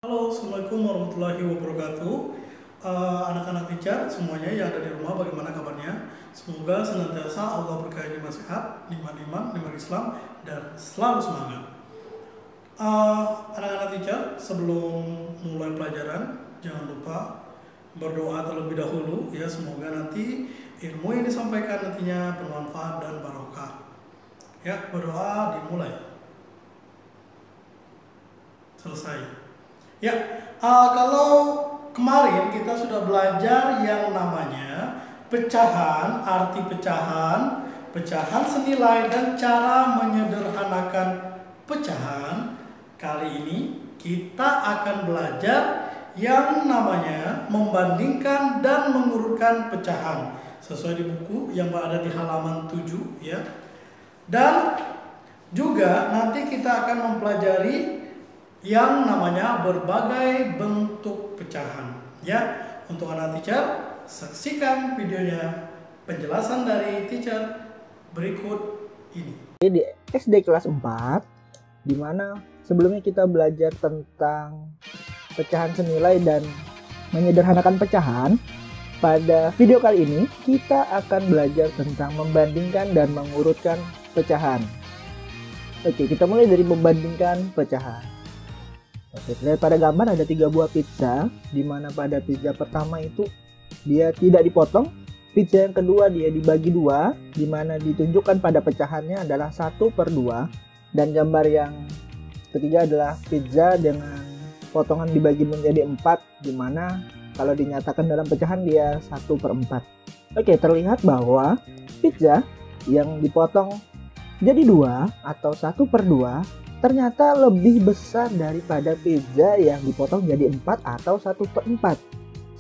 Halo, Assalamualaikum warahmatullahi wabarakatuh. Anak-anak teacher semuanya yang ada di rumah, bagaimana kabarnya? Semoga senantiasa Allah berkahi lima sehat, lima iman, lima Islam, dan selalu semangat. Anak-anak teacher, sebelum mulai pelajaran, jangan lupa berdoa terlebih dahulu ya. Semoga nanti ilmu yang disampaikan nantinya bermanfaat dan barokah. Ya, berdoa dimulai. Selesai. Ya, kalau kemarin kita sudah belajar yang namanya pecahan, arti pecahan, pecahan senilai dan cara menyederhanakan pecahan. Kali ini kita akan belajar yang namanya membandingkan dan mengurutkan pecahan sesuai di buku yang ada di halaman 7 ya. Dan juga nanti kita akan mempelajari yang namanya berbagai bentuk pecahan ya. Untuk anak teacher, saksikan videonya penjelasan dari teacher berikut ini. Di SD kelas 4, dimana sebelumnya kita belajar tentang pecahan senilai dan menyederhanakan pecahan. Pada video kali ini kita akan belajar tentang membandingkan dan mengurutkan pecahan. Oke, kita mulai dari membandingkan pecahan. Oke, terlihat pada gambar ada 3 buah pizza, dimana pada pizza pertama itu dia tidak dipotong. Pizza yang kedua dia dibagi 2, dimana ditunjukkan pada pecahannya adalah 1/2. Dan gambar yang ketiga adalah pizza dengan potongan dibagi menjadi 4, dimana kalau dinyatakan dalam pecahan dia 1/4. Oke, terlihat bahwa pizza yang dipotong jadi 2 atau 1/2 ternyata lebih besar daripada pizza yang dipotong jadi 4 atau 1/4.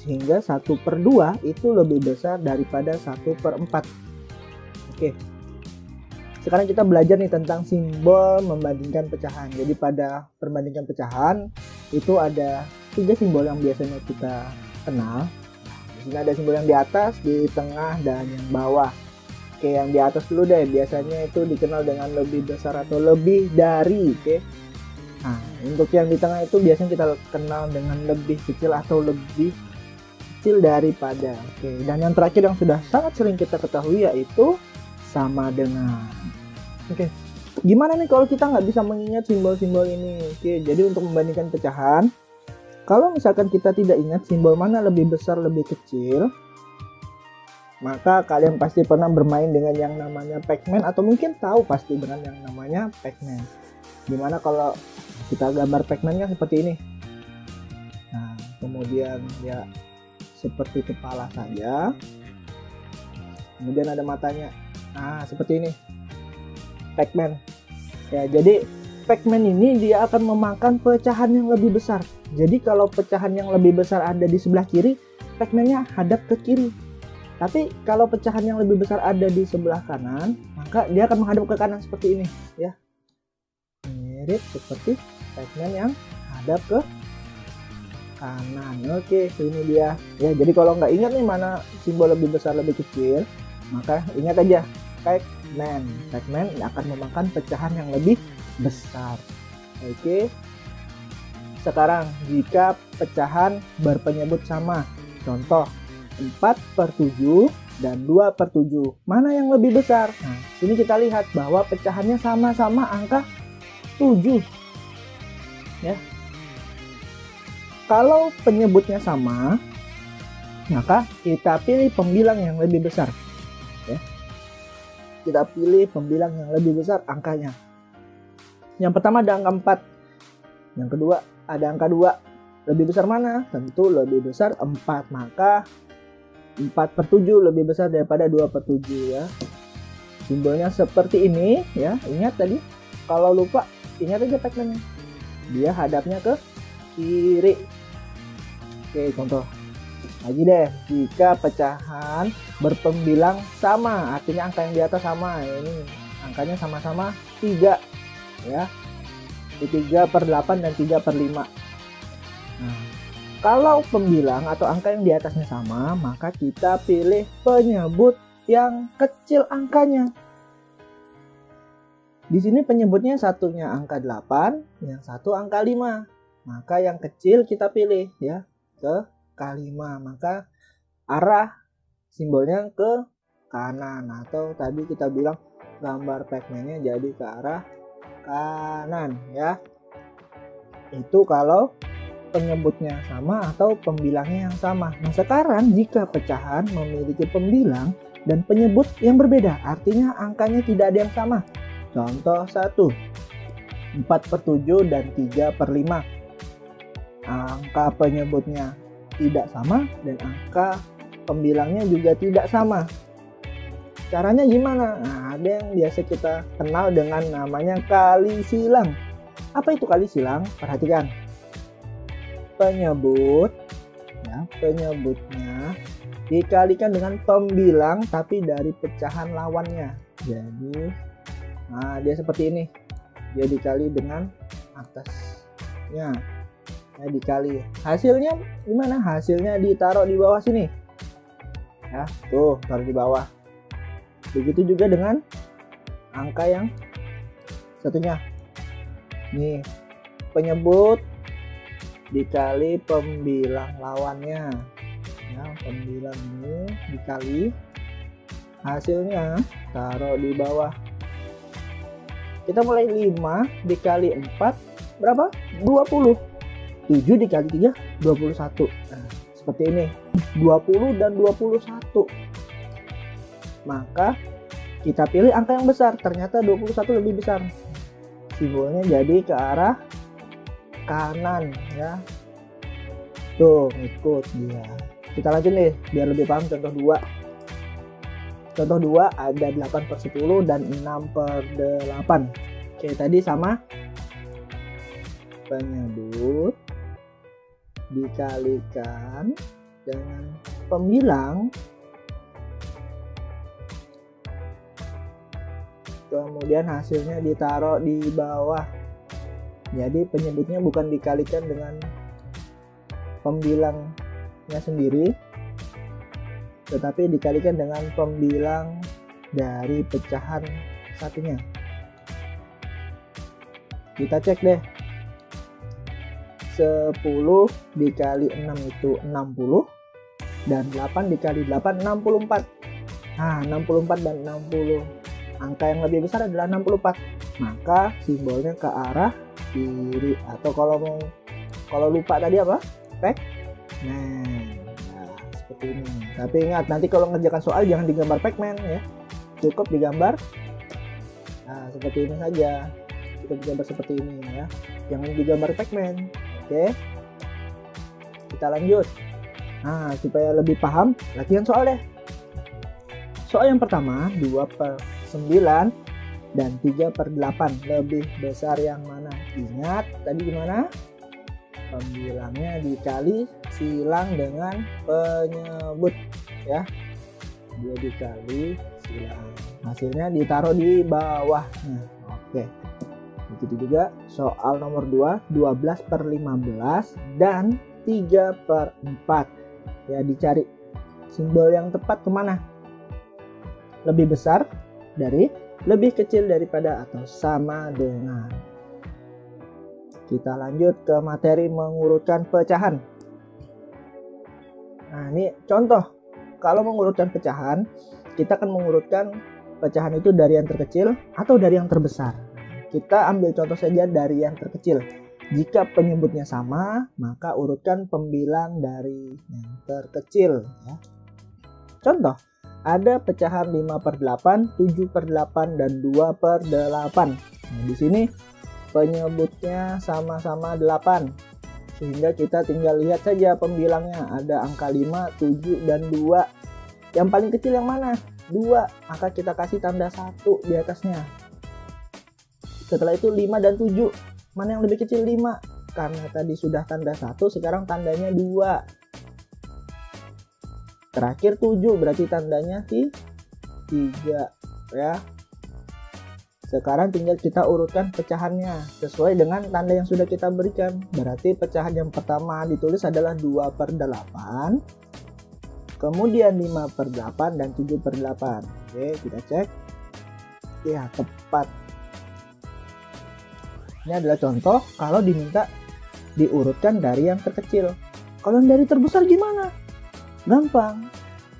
Sehingga 1/2 itu lebih besar daripada 1/4. Oke. Sekarang kita belajar nih tentang simbol membandingkan pecahan. Jadi pada perbandingan pecahan itu ada 3 simbol yang biasanya kita kenal. Di sini ada simbol yang di atas, di tengah, dan yang bawah. Oke, yang di atas dulu deh. Biasanya itu dikenal dengan lebih besar atau lebih dari. Oke. Nah, untuk yang di tengah itu biasanya kita kenal dengan lebih kecil atau lebih kecil daripada. Oke, dan yang terakhir yang sudah sangat sering kita ketahui yaitu sama dengan. Oke, gimana nih kalau kita nggak bisa mengingat simbol-simbol ini? Oke, jadi untuk membandingkan pecahan, kalau misalkan kita tidak ingat simbol mana lebih besar lebih kecil, maka kalian pasti pernah bermain dengan yang namanya Pac-Man, atau mungkin tahu pasti dengan yang namanya Pac-Man. Dimana kalau kita gambar Pac-Man kan seperti ini. Nah, kemudian ya seperti kepala saja. Kemudian ada matanya. Nah, seperti ini. Pac-Man. Ya, jadi Pac-Man ini dia akan memakan pecahan yang lebih besar. Jadi kalau pecahan yang lebih besar ada di sebelah kiri, Pac-Man-nya hadap ke kiri. Tapi kalau pecahan yang lebih besar ada di sebelah kanan, maka dia akan menghadap ke kanan seperti ini, ya. Mirip seperti Pac-Man yang hadap ke kanan. Oke, ini dia. Ya, jadi kalau nggak ingat nih mana simbol lebih besar lebih kecil, maka ingat aja Pac-Man. Pac-Man akan memakan pecahan yang lebih besar. Oke. Sekarang jika pecahan berpenyebut sama, contoh 4/7 dan 2/7, mana yang lebih besar? Nah, sini kita lihat bahwa pecahannya sama-sama angka 7. Ya. Kalau penyebutnya sama, maka kita pilih pembilang yang lebih besar. Ya. Kita pilih pembilang yang lebih besar angkanya. Yang pertama ada angka 4. Yang kedua ada angka 2. Lebih besar mana? Tentu lebih besar 4. Maka 4/7 lebih besar daripada 2/7 ya. Simbolnya seperti ini ya. Ingat tadi, kalau lupa ingat aja Pac-Man-nya. Dia hadapnya ke kiri. Oke, contoh lagi deh. Jika pecahan berpembilang sama, artinya angka yang di atas sama. Ini angkanya sama-sama 3 ya. 3/8 dan 3/5. Nah, kalau pembilang atau angka yang di atasnya sama, maka kita pilih penyebut yang kecil angkanya. Di sini penyebutnya satunya angka 8, yang satu angka 5. maka yang kecil kita pilih ya ke K5, maka arah simbolnya ke kanan, atau tadi kita bilang gambar Pac-Man-nya jadi ke arah kanan ya. Itu kalau penyebutnya sama atau pembilangnya yang sama. Nah sekarang jika pecahan memiliki pembilang dan penyebut yang berbeda, artinya angkanya tidak ada yang sama. Contoh 1, 4/7 dan 3/5. Angka penyebutnya tidak sama dan angka pembilangnya juga tidak sama. Caranya gimana? Nah, ada yang biasa kita kenal dengan namanya kali silang. Apa itu kali silang? Perhatikan. Penyebut ya, penyebutnya dikalikan dengan pembilang tapi dari pecahan lawannya. Jadi nah dia seperti ini. Dia dikali dengan atasnya. Ya, dikali. Hasilnya gimana? Hasilnya ditaruh di bawah sini. Ya, tuh, taruh di bawah. Begitu juga dengan angka yang satunya. Nih, penyebut dikali pembilang lawannya. Ya, pembilang ini dikali. Hasilnya taruh di bawah. Kita mulai 5 dikali 4 berapa? 20. 7 dikali 3 21. Nah, seperti ini. 20 dan 21. Maka kita pilih angka yang besar. Ternyata 21 lebih besar. Simbolnya jadi ke arah kanan ya. Tuh, ikut dia. Kita lanjut nih biar lebih paham contoh 2. Contoh 2 ada 8/10 dan 6/8. Oke, tadi sama penyebut dikalikan dengan pembilang, kemudian hasilnya ditaruh di bawah. Jadi penyebutnya bukan dikalikan dengan pembilangnya sendiri, tetapi dikalikan dengan pembilang dari pecahan satunya. Kita cek deh. 10 dikali 6 itu 60 dan 8 dikali 8 64. Nah, 64 dan 60. Angka yang lebih besar adalah 64. Maka simbolnya ke arah kiri, atau kalau lupa tadi apa? Pac. Nah, seperti ini. Tapi ingat, nanti kalau ngerjakan soal jangan digambar Pac-Man ya. Cukup digambar seperti ini saja. Cukup digambar seperti ini ya. Jangan digambar Pac-Man. Oke, kita lanjut. Nah, supaya lebih paham, latihan soal deh. Soal yang pertama, 2/9 dan 3/8. Lebih besar yang mana? Ingat tadi gimana? Pembilangnya dikali silang dengan penyebut ya. Dia dikali silang. Hasilnya ditaruh di bawahnya. Oke. Begitu juga soal nomor 2, 12/15 dan 3/4. Ya, dicari simbol yang tepat kemana? Lebih besar dari, lebih kecil daripada, atau sama dengan. Kita lanjut ke materi mengurutkan pecahan. Nah, ini contoh. Kalau mengurutkan pecahan, kita akan mengurutkan pecahan itu dari yang terkecil atau dari yang terbesar. Kita ambil contoh saja dari yang terkecil. Jika penyebutnya sama, maka urutkan pembilang dari yang terkecil ya. Contoh, ada pecahan 5/8, 7/8 dan 2/8. Nah, di sini penyebutnya sama-sama 8. Sehingga kita tinggal lihat saja pembilangnya. Ada angka 5, 7 dan 2. Yang paling kecil yang mana? 2. Maka kita kasih tanda 1 di atasnya. Setelah itu 5 dan 7. Mana yang lebih kecil? 5. Karena tadi sudah tanda 1, sekarang tandanya 2. Terakhir 7, berarti tandanya 3 ya. Sekarang tinggal kita urutkan pecahannya sesuai dengan tanda yang sudah kita berikan. Berarti pecahan yang pertama ditulis adalah 2/8. Kemudian 5/8 dan 7/8. Oke, kita cek. Ya, tepat. Ini adalah contoh kalau diminta diurutkan dari yang terkecil. Kalau yang dari terbesar gimana? Gampang,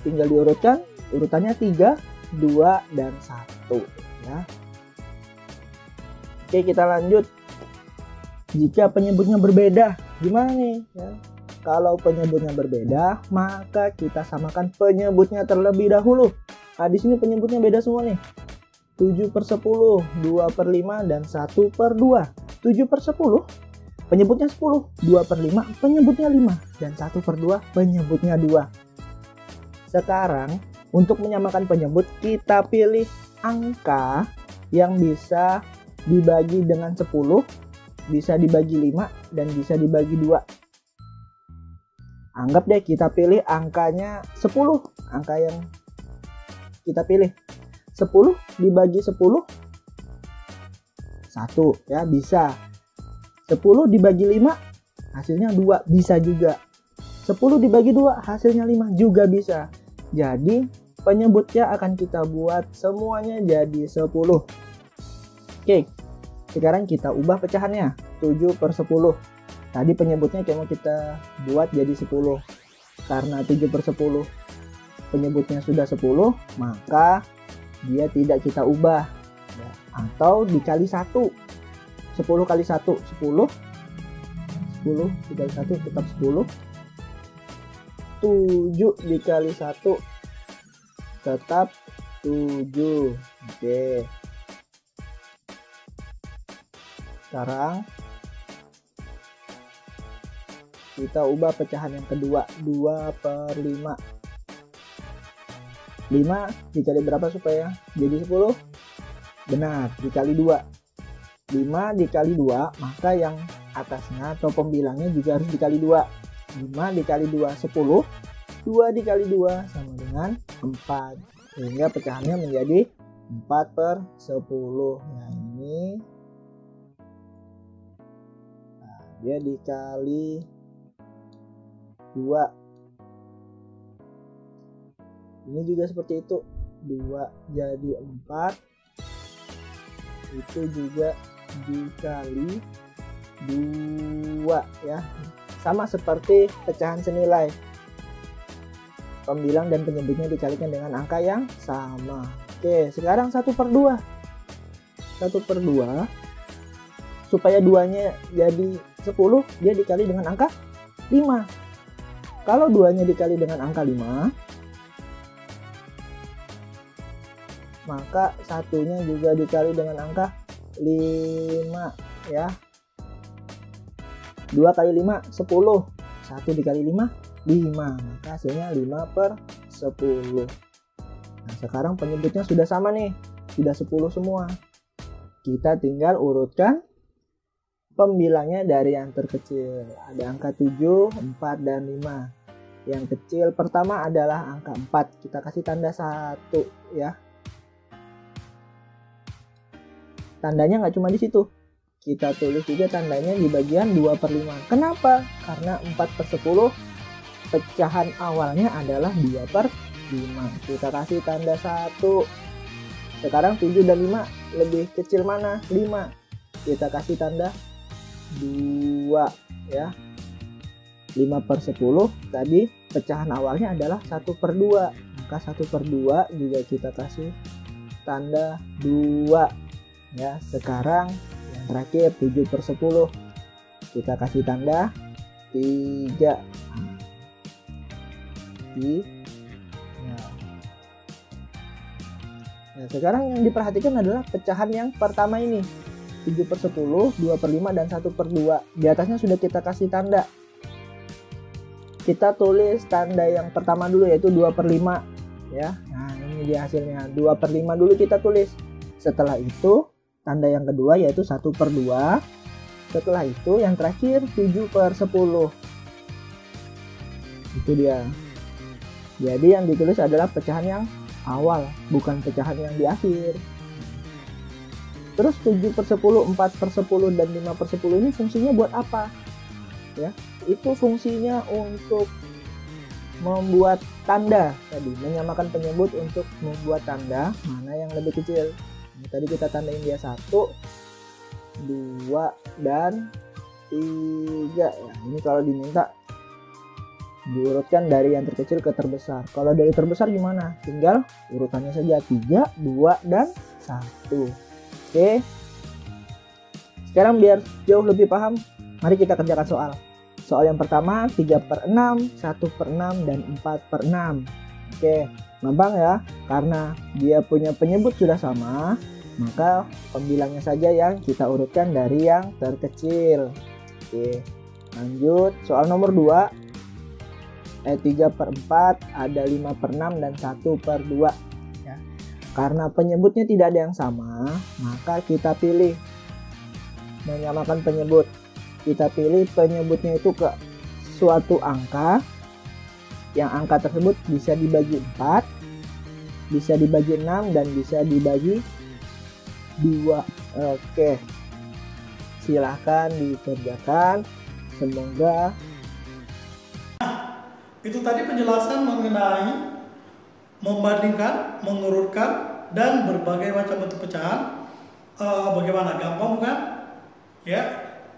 tinggal diurutkan urutannya 3, 2, dan 1 ya. Oke, kita lanjut. Jika penyebutnya berbeda, gimana nih ya? Kalau penyebutnya berbeda, maka kita samakan penyebutnya terlebih dahulu. Nah, di sini penyebutnya beda semua nih. 7/10, 2/5, dan 1/2. 7/10 penyebutnya 10, 2/5 penyebutnya 5, dan 1/2 penyebutnya 2. Sekarang untuk menyamakan penyebut, kita pilih angka yang bisa dibagi dengan 10, bisa dibagi 5, dan bisa dibagi 2. Anggap deh kita pilih angkanya 10, angka yang kita pilih 10 dibagi 10 1 ya, bisa. 10 dibagi 5 hasilnya 2, bisa juga. 10 dibagi 2 hasilnya 5, juga bisa. Jadi penyebutnya akan kita buat semuanya jadi 10. Oke, sekarang kita ubah pecahannya. 7/10. Tadi penyebutnya mau kita buat jadi 10. Karena 7/10 penyebutnya sudah 10, maka dia tidak kita ubah ya. Atau dikali 1. 10 kali 1 10. 10 dikali 1 tetap 10. 7 dikali 1 tetap 7. Oke. Sekarang kita ubah pecahan yang kedua, 2/5. 5 dikali berapa supaya jadi 10? Benar, dikali 2. 5 dikali 2, maka yang atasnya atau pembilangnya juga harus dikali 2. 5 dikali 2 10. 2 dikali 2 sama dengan 4. Sehingga pecahannya menjadi 4/10. Nah ini dia dikali 2. Ini juga seperti itu. 2 jadi 4. Itu juga dikali 2 ya. Sama seperti pecahan senilai. Pembilang dan penyebutnya dikalikan dengan angka yang sama. Oke, sekarang 1/2. 1/2 supaya 2-nya jadi 10, dia dikali dengan angka 5. Kalau 2-nya dikali dengan angka 5, maka 1-nya juga dikali dengan angka 5 ya. 2 kali 5 10. 1 dikali 5 5. Maka hasilnya 5/10. Nah, sekarang penyebutnya sudah sama nih. Sudah 10 semua. Kita tinggal urutkan pembilangnya dari yang terkecil. Ada angka 7, 4, dan 5. Yang kecil pertama adalah angka 4. Kita kasih tanda 1 ya. Tandanya nggak cuma di situ. Kita tulis juga tandanya di bagian 2/5. Kenapa? Karena 4/10 pecahan awalnya adalah 2/5. Kita kasih tanda 1. Sekarang 7 dan 5 lebih kecil mana? 5. Kita kasih tanda 2 ya. 5/10 tadi pecahan awalnya adalah 1/2. Maka 1/2 juga kita kasih tanda 2 ya. Sekarang yang terakhir 7/10 kita kasih tanda 3. Nah, sekarang yang diperhatikan adalah pecahan yang pertama ini, 7/10, 2/5, dan 1/2. Di atasnya sudah kita kasih tanda. Kita tulis tanda yang pertama dulu, yaitu 2/5 ya. Nah ini dia hasilnya, 2/5 dulu kita tulis. Setelah itu tanda yang kedua yaitu 1/2. Setelah itu yang terakhir 7/10. Itu dia. Jadi yang ditulis adalah pecahan yang awal, bukan pecahan yang di akhir. Terus 7/10, 4/10, dan 5/10 ini fungsinya buat apa? Ya, itu fungsinya untuk membuat tanda tadi, menyamakan penyebut untuk membuat tanda mana yang lebih kecil. Nah, tadi kita tandain dia 1, 2, dan 3 ya. Ini kalau diminta diurutkan dari yang terkecil ke terbesar. Kalau dari terbesar gimana? Tinggal urutannya saja 3, 2, dan 1. Oke. Sekarang biar jauh lebih paham, mari kita kerjakan soal. Soal yang pertama 3/6, 1/6, dan 4/6. Oke, gampang ya. Karena dia punya penyebut sudah sama, maka pembilangnya saja yang kita urutkan dari yang terkecil. Oke, lanjut. Soal nomor 2. 3/4, ada 5/6, dan 1/2 ya. Karena penyebutnya tidak ada yang sama, maka kita pilih menyamakan penyebut. Kita pilih penyebutnya itu ke suatu angka, yang angka tersebut bisa dibagi 4, bisa dibagi 6, dan bisa dibagi 2. Oke, silahkan dikerjakan. Semoga Itu tadi penjelasan mengenai membandingkan, mengurutkan, dan berbagai macam bentuk pecahan. Bagaimana? Gampang bukan? Ya,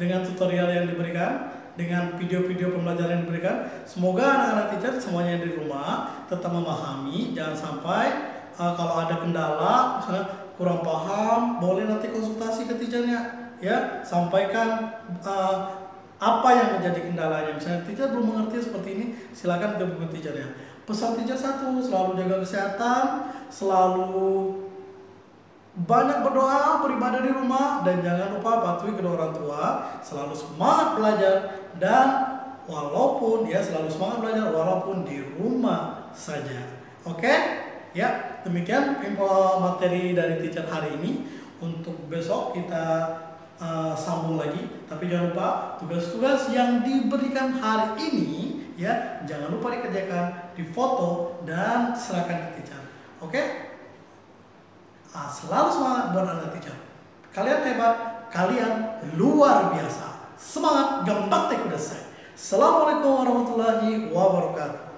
dengan tutorial yang diberikan, dengan video-video pembelajaran yang diberikan. Semoga anak-anak teacher semuanya yang di rumah tetap memahami. Jangan sampai kalau ada kendala, misalnya kurang paham, boleh nanti konsultasi ke teachernya. Ya, sampaikan apa yang menjadi kendalanya. Misalnya teacher belum mengerti seperti ini, silakan hubungi teachernya. Pesan teacher 1, selalu jaga kesehatan, selalu banyak berdoa, beribadah di rumah, dan jangan lupa patuhi kedua orang tua, selalu semangat belajar, dan walaupun ya selalu semangat belajar walaupun di rumah saja. Oke? Ya, demikian info materi dari teacher hari ini. Untuk besok kita sambung lagi, tapi jangan lupa tugas-tugas yang diberikan hari ini ya jangan lupa dikerjakan, difoto, dan serahkan ke teacher. Oke? Selalu semangat buat anak teacher. Kalian hebat, kalian luar biasa. Semangat, gambatte kudasai. Assalamualaikum warahmatullahi wabarakatuh.